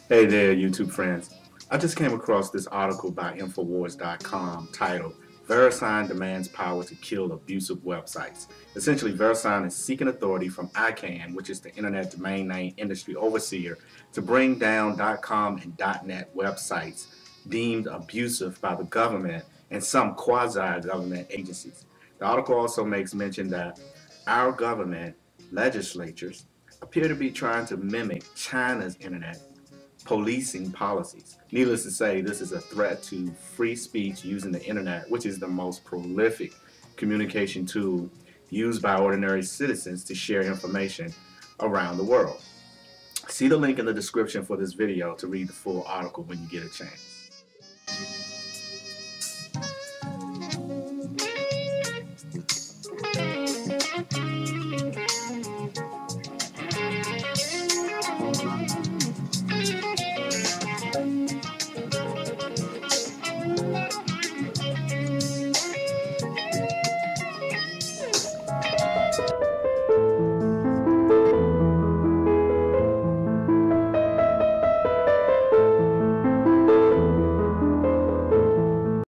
Hey there, YouTube friends. I just came across this article by Infowars.com titled Verisign Demands Power to Kill Abusive Websites. Essentially, Verisign is seeking authority from ICANN, which is the Internet Domain Name Industry Overseer, to bring down .com and .net websites deemed abusive by the government and some quasi-government agencies. The article also makes mention that our government, legislatures, appear to be trying to mimic China's internet policing policies. Needless to say, this is a threat to free speech using the internet, which is the most prolific communication tool used by ordinary citizens to share information around the world. See the link in the description for this video to read the full article when you get a chance.